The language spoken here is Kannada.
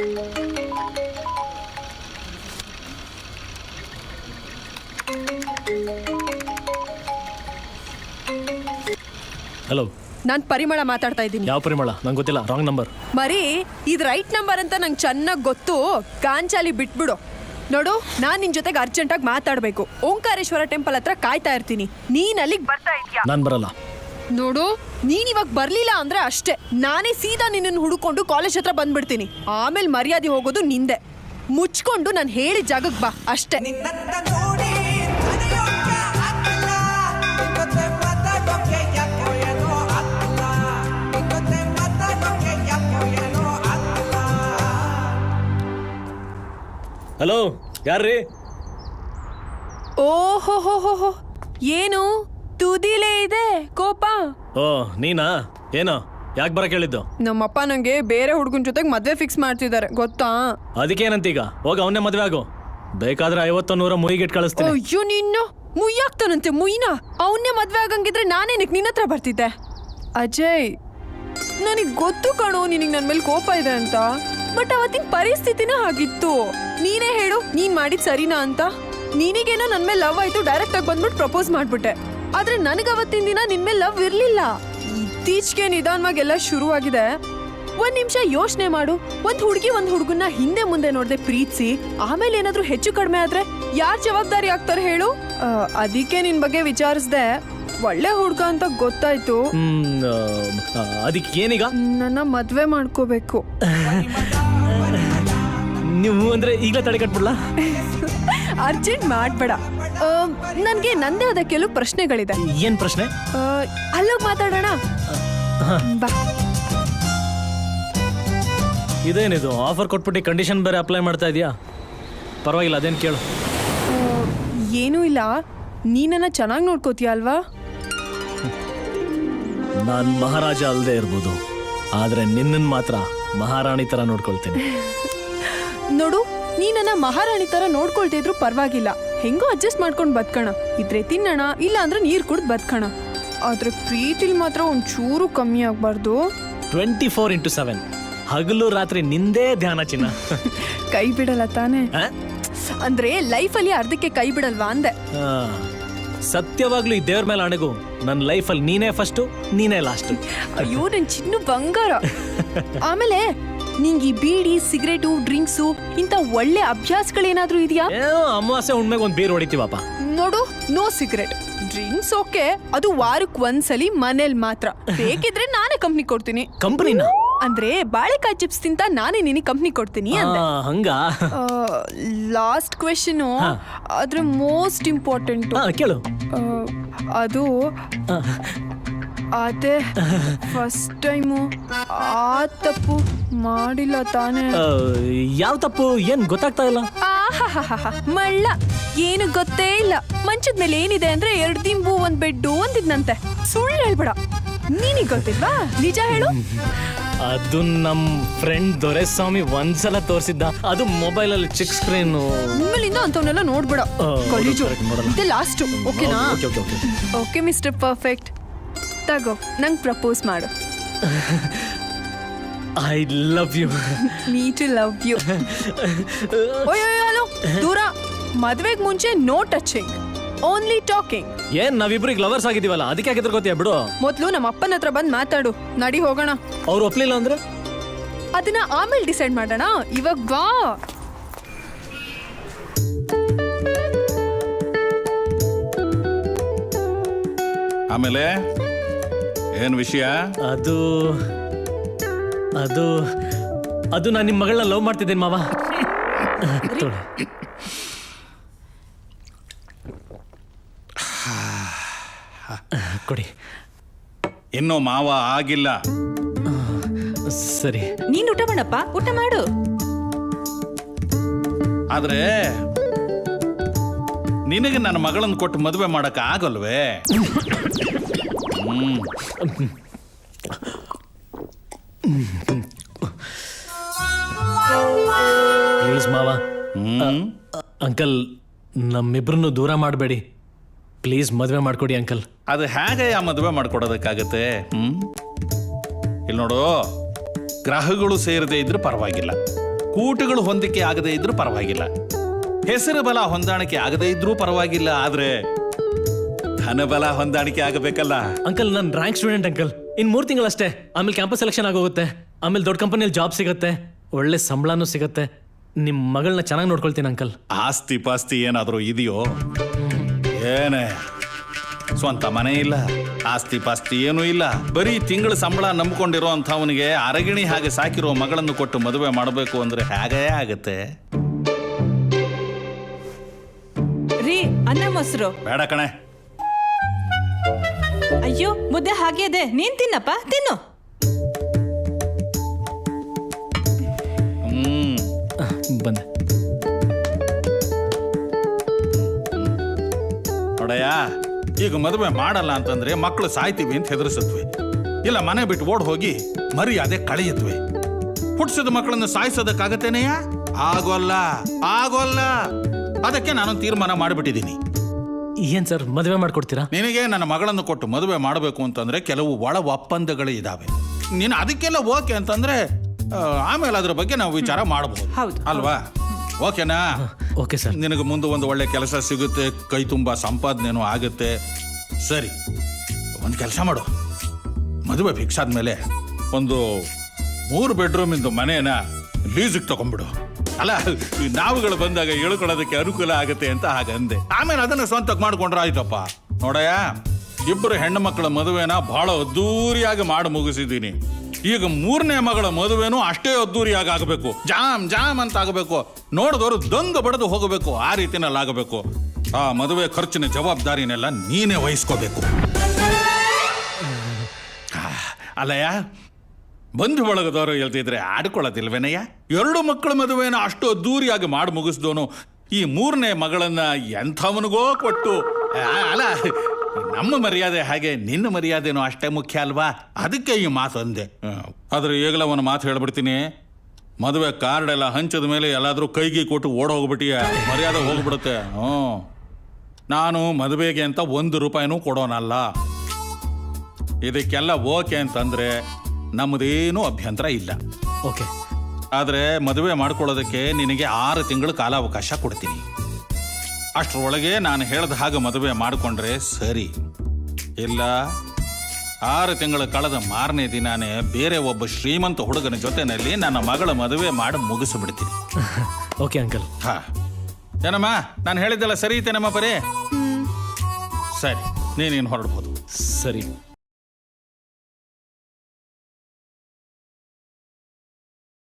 ಹಲೋ, ನಾನು ಪರಿಮಳ ಮಾತಾಡ್ತಾ ಇದ್ದೀನಿ. ಯಾವ ಪರಿಮಳ? ನಂಗೆ ಗೊತ್ತಿಲ್ಲ, ರಾಂಗ್ ನಂಬರ್. ಮರಿ, ಇದು ರೈಟ್ ನಂಬರ್ ಅಂತ ನಂಗೆ ಚೆನ್ನಾಗಿ ಗೊತ್ತು. ಗಾಂಚಾಲಿ ಬಿಟ್ಬಿಡು. ನೋಡು, ನಾನು ನಿನ್ ಜೊತೆಗೆ ಅರ್ಜೆಂಟಾಗಿ ಮಾತಾಡಬೇಕು. ಓಂಕಾರೇಶ್ವರ ಟೆಂಪಲ್ ಹತ್ರ ಕಾಯ್ತಾ ಇರ್ತೀನಿ. ನೀನ್ ಅಲ್ಲಿಗೆ ಬರ್ತಾ ಇದೀಯಾ? ನಾನು ಬರಲ್ಲ. ನೋಡು, ನೀನ್ ಇವಾಗ ಬರ್ಲಿಲ್ಲ ಅಂದ್ರೆ ಅಷ್ಟೇ, ನಾನೇ ಸೀದಾ ನಿನ್ನನ್ನು ಹುಡುಕೊಂಡು ಕಾಲೇಜ್ ಹತ್ರ ಬಂದ್ಬಿಡ್ತೀನಿ. ಆಮೇಲೆ ಮರ್ಯಾದೆ ಹೋಗೋದು ನಿಂದೆ. ಮುಚ್ಕೊಂಡು ನಾನು ಹೇಳಿದ ಜಾಗಕ್ಕೆ ಬಾ ಅಷ್ಟೇ. ಹಲೋ, ಯಾರ್ರೀ? ಓಹೋ, ಏನು ತುದಿಲೇ ಇದೆ ಕೋಪ? ಓ, ನೀನಾ? ಏನೋ, ಯಾಕೆ ಬರಕ್ಕೆ ಹೇಳಿದ್ದು? ನಮ್ಮಪ್ಪ ನಂಗೆ ಬೇರೆ ಹುಡುಗನ ಜೊತೆಗೆ ಮದ್ವೆ ಫಿಕ್ಸ್ ಮಾಡ್ತಿದ್ದಾರೆ, ಗೊತ್ತಾ? ಅದಕ್ಕೇನಂತೀಗ? ಹೋಗ ಅವನ್ನೇ ಮದ್ವೆ ಆಗು. ಬೇಕಾದ್ರೆ 50-100 ಮುಯಿಗಿಟ್ ಕಳಿಸ್ತೀನಿ. ಅಯ್ಯೋ, ನಿನ್ನ ಮುಯ್ಯಾಗ್ತಾನಂತೆ ಮುಯ್ನ. ಅವನ್ನೇ ಮದ್ವೆ ಆಗಂಗಿದ್ರೆ ನಾನೇನಕ್ಕೆ ನಿನ್ನ ಹತ್ರ ಬರ್ತಿದ್ದೆ? ಅಜಯ್, ನನಗೆ ಗೊತ್ತು ಕಣೋ ನಿನಗೆ ನನ್ನ ಮೇಲೆ ಕೋಪ ಇದೆ ಅಂತ. ಬಟ್ ಅವತ್ತಿನ ಪರಿಸ್ಥಿತಿನ ಹಾಗಿತ್ತು. ನೀನೇ ಹೇಳು, ನೀನ್ ಮಾಡಿದ್ ಸರಿನಾ ಅಂತ. ನಿನಗೇನೋ ನನ್ನ ಮೇಲೆ ಲವ್ ಆಯ್ತು, ಡೈರೆಕ್ಟ್ ಆಗಿ ಬಂದ್ಬಿಟ್ಟು ಪ್ರಪೋಸ್ ಮಾಡ್ಬಿಟ್ಟೆ. ಆದ್ರೆ ನನಗೆ ಅವತ್ತಿನ ದಿನ ನಿನ್ ಮೇಲೆ ಲವ್ ಇರ್ಲಿಲ್ಲ. ಇತ್ತೀಚೆಗೆ ನಿಧಾನವಾಗಿ ಎಲ್ಲ ಶುರುವಾಗಿದೆ. ಒಂದ್ ನಿಮಿಷ ಯೋಚನೆ ಮಾಡು. ಒಂದ್ ಹುಡುಗನ್ನ ಹಿಂದೆ ಮುಂದೆ ನೋಡ್ದೆ ಪ್ರೀತಿಸಿ ಆಮೇಲೆ ಏನಾದ್ರೂ ಹೆಚ್ಚು ಕಡಿಮೆ ಆದ್ರೆ ಯಾರ್ ಜವಾಬ್ದಾರಿ ಆಗ್ತಾರೆ ಹೇಳು? ಅದಕ್ಕೆ ನಿನ್ ಬಗ್ಗೆ ವಿಚಾರಿಸ್ದೆ. ಒಳ್ಳೆ ಹುಡುಗ ಅಂತ ಗೊತ್ತಾಯ್ತು. ಅದಕ್ಕೆ ಏನೀಗ? ನನ್ನ ಮದ್ವೆ ಮಾಡ್ಕೋಬೇಕು. ನೀವು ಅಂದ್ರೆ ಈಗಲೇ ತಡೆ ಕಟ್ಬಿಡ್ಲಾ? ಅರ್ಜೆಂಟ್ ಮಾಡ್ಬೇಡ. ನನ್ಗೆ ನಂದೇ ಆದ ಕೆಲವು ಪ್ರಶ್ನೆಗಳಿದೆ. ಏನ್ ಪ್ರಶ್ನೆ? ಅಲ್ಲೋಗಿ ಮಾತಾಡೋಣ ಬಾ. ಇದೇನಿದು ಆಫರ್ ಕೊಟ್ಬಿಟ್ಟು ಕಂಡೀಷನ್ ಬೇರೆ ಅಪ್ಲೈ ಮಾಡ್ತಾ ಇದೀಯಾ? ಪರವಾಗಿಲ್ಲ, ಅದೇನು ಕೇಳು. ಏನೂ ಇಲ್ಲ, ನೀನನ್ನ ಚೆನ್ನಾಗಿ ನೋಡ್ಕೋತೀಯ ಅಲ್ವಾ? ನಾನು ಮಹಾರಾಜ ಅಲ್ಲದೆ ಇರ್ಬೋದು, ಆದ್ರೆ ನಿನ್ನನ್ ಮಾತ್ರ ಮಹಾರಾಣಿ ತರ ನೋಡ್ಕೊಳ್ತೀನಿ. ನೋಡು, ನೀನನ್ನ ಮಹಾರಾಣಿ ತರ ನೋಡ್ಕೊಳ್ತಾ ಇದ್ರು ಪರವಾಗಿಲ್ಲ, ಹೆಂಗೋ ಅಡ್ಜಸ್ಟ್ ಮಾಡ್ಕೊಂಡು ಬದುಕೋಣ. ಇದ್ರೆ ತಿನ್ನೋಣ, ಇಲ್ಲ ಅಂದ್ರೆ ನೀರ್ ಕುಡ್ದು ಬದುಕೋಣ. ಆದ್ರೆ ಪ್ರೀತಿಲ್ ಮಾತ್ರ ಒಂಚೂರು ಕಮ್ಮಿ ಆಗ್ಬಾರ್ದು. 24x7 ಹಗಲು ರಾತ್ರಿ ನಿಂದೇ ಧ್ಯಾನ ಚಿನ್ನ. ಕೈ ಬಿಡಲ್ಲ ತಾನೆ? ಅಂದ್ರೆ ಲೈಫಲ್ಲಿ ಅರ್ಧಕ್ಕೆ ಕೈ ಬಿಡಲ್ವಾ ಅಂದೆ. ಸತ್ಯವಾಗ್ಲೂ ಈ ದೇವ್ರ ಮೇಲೆ ಆಣೆಗೂ ನನ್ನ ಲೈಫಲ್ಲಿ ನೀನೇ ಫಸ್ಟ್, ನೀನೇ ಲಾಸ್ಟ್. ಅಯ್ಯೋ, ನನ್ ಚಿನ್ನು ಬಂಗಾರ. ಆಮೇಲೆ ನಿಂಗೆ ಈ ಬೀಡಿ, ಸಿಗರೇಟು, ಡ್ರಿಂಕ್ಸು ಇಂತ ಒಳ್ಳೆ ಅಭ್ಯಾಸಗಳೇನಾದ್ರೂ ಇದೆಯಾ? ಅಮಾವಾಸ್ಯೆ ಉಣ್ಮೆಗೆ ಒಂದು ಬೀರ್ ಹೊಡಿತೀವಪ್ಪ. ನೋಡು, ನೋ ಸಿಗರೇಟ್, ಡ್ರಿಂಕ್ಸ್ ಓಕೆ, ಅದು ವಾರಕ್ಕೆ ಒಂದ್ಸಲಿ ಮನೇಲಿ ಮಾತ್ರ. ಬೇಕಿದ್ರೆ ನಾನೇ ಕಂಪ್ನಿ ಕೊಡ್ತೀನಿ. ಕಂಪ್ನಿನ? ಅಂದ್ರೆ ಬಾಳೆಕಾಯಿ ಚಿಪ್ಸ್ ತಿಂತ ನಾನೇ ನಿನಗೆ ಕಂಪ್ನಿ ಕೊಡ್ತೀನಿ ಅಂದೆ. ಹಂಗ? ಲಾಸ್ಟ್ ಕ್ವೆಶ್ಚನ್, ಆದ್ರೆ ಮೋಸ್ಟ್ ಇಂಪಾರ್ಟೆಂಟ್ ಕೇಳು. ಅದು ಅದೇ ಫಸ್ಟ್ ಟೈಮು ಆ ತಪ್ಪು ಮಾಡಿಲ್ಲ ತಾನೆ? ಯಾವ ತಪ್ಪು? ಏನ್ ಗೊತ್ತಾಗ್ತಾ ಇಲ್ಲ. ಮಳ್ಳ, ಏನು ಗೊತ್ತೇ ಇಲ್ಲ. ಮಂಚದ ಮೇಲೆ ಏನಿದೆ ಅಂದ್ರೆ 2 ದಿಂಬು, 1 ಬೆಡ್ಡು ಅಂದಿದ್ನಂತೆ. ಸುಳ್ಳು ಹೇಳ್ಬೇಡ. ನೀನಿಗೆ ಗೊತ್ತಿಲ್ವಾ? ನಿಜ ಹೇಳು. ಅದು ನಮ್ ಫ್ರೆಂಡ್ ದೊರೆಸ್ವಾಮಿ ಒಂದ್ಸಲ ತೋರಿಸಿದ್ದ. ಅದು ಮೊಬೈಲ್ ಅಲ್ಲಿ ಚಿಕ್ ಸ್ಕ್ರೀನ್. ನಿಮ್ಮಲ್ಲಿಂದ ಅಂತವನ್ನೆಲ್ಲ ನೋಡ್ಬೇಡ. ಕಾಲೇಜು ಇದೆ ಲಾಸ್ಟ್. ಓಕೆನಾ? ಓಕೆ ಮಿಸ್ಟರ್ ಪರ್ಫೆಕ್ಟ್, ತಗೋ, ನಂಗೆ ಪ್ರಪೋಸ್ ಮಾಡು. I love you. Me too love you. Hello, ದೂರ. ಮದ್ವೆಗ್ ಮುಂಚೆ ನೋ ಟಚಿಂಗ್, ಓನ್ಲಿ ಟಾಕಿಂಗ್. ಏನ್ ನಾವಿಬ್ರಿಗೆ ಲವರ್ಸ್ ಆಗಿದೀವಲ್ಲ, ಅದಕ್ಕೆ ಆಗಿದ್ರ ಗೊತ್ತಿಯ ಬಿಡು. ಮೊದ್ಲು ನಮ್ಮ ಅಪ್ಪನ ಹತ್ರ ಬಂದ್ ಮಾತಾಡು. ನಡಿ ಹೋಗೋಣ. ಅವ್ರು ಒಪ್ಲಿಲ್ಲ ಅಂದ್ರೆ ಅದನ್ನ ಆಮೇಲೆ ಡಿಸೈಡ್ ಮಾಡೋಣ. ಇವಾಗ ಬಾ. ಆಮೇಲೆ ಏನ್ ವಿಷಯ? ಅದು ಅದು ಅದು ನಾನು ನಿಮ್ಮ ಮಗಳನ್ನ ಲವ್ ಮಾಡ್ತಿದ್ದೇನೆ ಮಾವ. ಕೊಡಿ. ಇನ್ನೂ ಮಾವ ಆಗಿಲ್ಲ. ಸರಿ, ನೀನ್ ಊಟ ಮಾಡಪ್ಪ, ಊಟ ಮಾಡು. ಆದ್ರೆ ನಿನಗೆ ನನ್ನ ಮಗಳನ್ನು ಕೊಟ್ಟು ಮದುವೆ ಮಾಡಕ್ ಆಗಲ್ವೇ? ಪ್ಲೀಸ್ ಮಾವ. ಅಂಕಲ್, ನಮ್ಮಿಬ್ರನ್ನು ದೂರ ಮಾಡಬೇಡಿ ಪ್ಲೀಸ್. ಮದುವೆ ಮಾಡ್ಕೊಡಿ ಅಂಕಲ್. ಅದು ಹೇಗೆ ಆ ಮದುವೆ ಮಾಡ್ಕೊಡೋದಕ್ಕಾಗತ್ತೆ? ಇಲ್ಲಿ ನೋಡು, ಗ್ರಹಗಳು ಸೇರದೇ ಇದ್ರೆ ಪರವಾಗಿಲ್ಲ, ಕೂಟುಗಳು ಹೊಂದಿಕೆ ಆಗದೇ ಇದ್ರೂ ಪರವಾಗಿಲ್ಲ, ಹೆಸರು ಬಲ ಹೊಂದಾಣಿಕೆ ಆಗದೇ ಇದ್ರೂ ಪರವಾಗಿಲ್ಲ, ಆದ್ರೆ ಧನಬಲ ಹೊಂದಾಣಿಕೆ ಆಗಬೇಕಲ್ಲ. ಅಂಕಲ್ ನಾನು ರ್ಯಾಂಕ್ ಸ್ಟೂಡೆಂಟ್ ಅಂಕಲ್. ಇನ್ 3 ತಿಂಗಳಷ್ಟೇ, ಆಮೇಲೆ ಕ್ಯಾಂಪಸ್ ಸೆಲೆಕ್ಷನ್ ಆಗೋಗುತ್ತೆ. ಆಮೇಲೆ ದೊಡ್ಡ ಕಂಪನಿಯಲ್ಲಿ ಜಾಬ್ ಸಿಗುತ್ತೆ, ಒಳ್ಳೆ ಸಂಬಳನೂ ಸಿಗುತ್ತೆ. ನಿಮ್ ಮಗಳನ್ನ ಚೆನ್ನಾಗಿ ನೋಡ್ಕೊಳ್ತೀನಿ ಅಂಕಲ್. ಆಸ್ತಿ ಪಾಸ್ತಿ ಏನಾದರೂ ಇದೆಯೋ? ಏನೇ ಸ್ವಂತ ಮನೆ ಇಲ್ಲ, ಆಸ್ತಿ ಪಾಸ್ತಿ ಏನೂ ಇಲ್ಲ, ಬರೀ ತಿಂಗಳ ಸಂಬಳ ನಂಬ್ಕೊಂಡಿರೋ ಅಂಥವನಿಗೆ ಅರಗಿಣಿ ಹಾಗೆ ಸಾಕಿರೋ ಮಗಳನ್ನು ಕೊಟ್ಟು ಮದುವೆ ಮಾಡಬೇಕು ಅಂದ್ರೆ ಹೇಗೇ ಆಗತ್ತೆ? ರೀ, ಅನ್ನ ಮೊಸರು. ಬೇಡ ಕಣೆ. ಅಯ್ಯೋ, ಮುದ್ದೆ ಹಾಗೆ ಇದೆ, ನೀನ್ ತಿನ್ನಪ್ಪ, ತಿನ್ನು. ಬಂದೆ ನೋಡಯ್ಯ, ಈಗ ಮದುವೆ ಮಾಡಲ್ಲ ಅಂತಂದ್ರೆ ಮಕ್ಕಳು ಸಾಯ್ತೀವಿ ಅಂತ ಹೆದರ್ಸತ್ವೆ, ಇಲ್ಲ ಮನೆ ಬಿಟ್ಟು ಓಡ್ ಹೋಗಿ ಮರ್ಯಾದೆ ಕಳೆಯತ್ವೆ. ಹುಟ್ಟಿಸಿದ ಮಕ್ಕಳನ್ನು ಸಾಯಿಸೋದಕ್ಕಾಗತ್ತೇನೆಯ? ಆಗೋಲ್ಲ, ಆಗೋಲ್ಲ. ಅದಕ್ಕೆ ನಾನು ತೀರ್ಮಾನ ಮಾಡಿಬಿಟ್ಟಿದ್ದೀನಿ. ಏನ್ ಸರ್, ಮದುವೆ ಮಾಡ್ಕೊಡ್ತೀರಾ? ನಿನಗೆ ನನ್ನ ಮಗಳನ್ನು ಕೊಟ್ಟು ಮದುವೆ ಮಾಡಬೇಕು ಅಂತಂದ್ರೆ ಕೆಲವು ಒಳ ಒಪ್ಪಂದಗಳು ಇದಾವೆ. ನೀನು ಅದಕ್ಕೆಲ್ಲ ಓಕೆ ಅಂತಂದ್ರೆ ಆಮೇಲೆ ಅದ್ರ ಬಗ್ಗೆ ನಾವು ವಿಚಾರ ಮಾಡಬಹುದು, ಹೌದು. ಅಲ್ವಾ? ಓಕೆನಾ? Okay sir. ನಿನಗೆ ಮುಂದೆ ಒಂದು ಒಳ್ಳೆ ಕೆಲಸ ಸಿಗುತ್ತೆ, ಕೈ ತುಂಬ ಸಂಪಾದನೆನೂ ಆಗುತ್ತೆ. ಸರಿ, ಒಂದು ಕೆಲಸ ಮಾಡು, ಮದುವೆ ಫಿಕ್ಸ್ ಆದ್ಮೇಲೆ ಒಂದು 3 ಬೆಡ್ರೂಮಿಂದು ಮನೇನ ಲೀಸಿಗೆ ತಗೊಂಡ್ಬಿಡು. ಅಲ್ಲ, ಈ ನಾವುಗಳು ಬಂದಾಗ ಇಳ್ಕೊಳ್ಳೋದಕ್ಕೆ ಅನುಕೂಲ ಆಗುತ್ತೆ ಅಂತ ಹಾಗಂದೆ. ಆಮೇಲೆ ಅದನ್ನ ಸ್ವಂತಕ್ಕೆ ಮಾಡ್ಕೊಂಡ್ರೆ ಆಯ್ತಪ್ಪ. ನೋಡಯ್ಯ, 2 ಹೆಣ್ಣು ಮಕ್ಕಳ ಮದುವೆನ ಬಹಳ ಅದ್ದೂರಿಯಾಗಿ ಮಾಡಿ ಮುಗಿಸಿದ್ದೀನಿ. ಈಗ 3ನೇ ಮಗಳ ಮದುವೆನೂ ಅಷ್ಟೇ ಅದ್ದೂರಿಯಾಗಿ ಆಗಬೇಕು, ಜಾಮ್ ಜಾಮ್ ಅಂತ ಆಗಬೇಕು, ನೋಡಿದವರು ದೊಂಗ ಬಡದು ಹೋಗಬೇಕು, ಆ ರೀತಿನಲ್ಲಿ ಆಗಬೇಕು. ಆ ಮದುವೆ ಖರ್ಚಿನ ಜವಾಬ್ದಾರಿನೆಲ್ಲ ನೀನೇ ವಹಿಸ್ಕೋಬೇಕು. ಅಲ್ಲಯ್ಯ, ಬಂಧು ಬಳಗದವರು ಹೇಳ್ತಿದ್ರೆ ಆಡ್ಕೊಳ್ಳೋದಿಲ್ವೇನಯ್ಯ? 2 ಮಕ್ಕಳ ಮದುವೆನ ಅಷ್ಟು ಅದ್ದೂರಿಯಾಗಿ ಮಾಡಿ ಮುಗಿಸ್ದೋನು ಈ 3ನೇ ಮಗಳನ್ನ ಎಂಥವನಿಗೋ ಕೊಟ್ಟು, ಅಲ್ಲ, ನಮ್ಮ ಮರ್ಯಾದೆ ಹಾಗೆ ನಿನ್ನ ಮರ್ಯಾದೆನೂ ಅಷ್ಟೇ ಮುಖ್ಯ ಅಲ್ವಾ? ಅದಕ್ಕೆ ಈ ಮಾತು ಅಂದೆ. ಆದ್ರೆ ಈಗಲ ಒಂದು ಮಾತು ಹೇಳ್ಬಿಡ್ತೀನಿ, ಮದುವೆ ಕಾರ್ಡ್ ಎಲ್ಲ ಹಂಚಿದ ಮೇಲೆ ಎಲ್ಲಾದ್ರೂ ಕೈಗೆ ಕೊಟ್ಟು ಓಡೋಗ್ಬಿಟ್ಟಿಯ ಮರ್ಯಾದೆ ಹೋಗ್ಬಿಡುತ್ತೆ. ನಾನು ಮದುವೆಗೆ ಅಂತ 1 ರೂಪಾಯಿನೂ ಕೊಡೋನಲ್ಲ. ಇದಕ್ಕೆಲ್ಲ ಓಕೆ ಅಂತಂದ್ರೆ ನಮ್ಮದೇನೂ ಅಭ್ಯಂತರ ಇಲ್ಲ. ಓಕೆ. ಆದರೆ ಮದುವೆ ಮಾಡ್ಕೊಳ್ಳೋದಕ್ಕೆ ನಿನಗೆ 6 ತಿಂಗಳು ಕಾಲಾವಕಾಶ ಕೊಡ್ತೀನಿ. ಅಷ್ಟರೊಳಗೆ ನಾನು ಹೇಳ್ದ ಹಾಗೆ ಮದುವೆ ಮಾಡಿಕೊಂಡ್ರೆ ಸರಿ, ಇಲ್ಲ 6 ತಿಂಗಳು ಕಳೆದ ಮಾರನೇ ದಿನಾನೇ ಬೇರೆ ಒಬ್ಬ ಶ್ರೀಮಂತ ಹುಡುಗನ ಜೊತೆನಲ್ಲಿ ನನ್ನ ಮಗಳ ಮದುವೆ ಮಾಡಿ ಮುಗಿಸಿಬಿಡ್ತೀನಿ. Okay uncle. ಹಾ, ಏನಮ್ಮ, ನಾನು ಹೇಳಿದ್ದೆಲ್ಲ ಸರಿ ಐತೆ ನಮ್ಮ ಪರಿ? ಸರಿ, ನೀನೇನು ಹೊರಡ್ಬೋದು. ಸರಿ.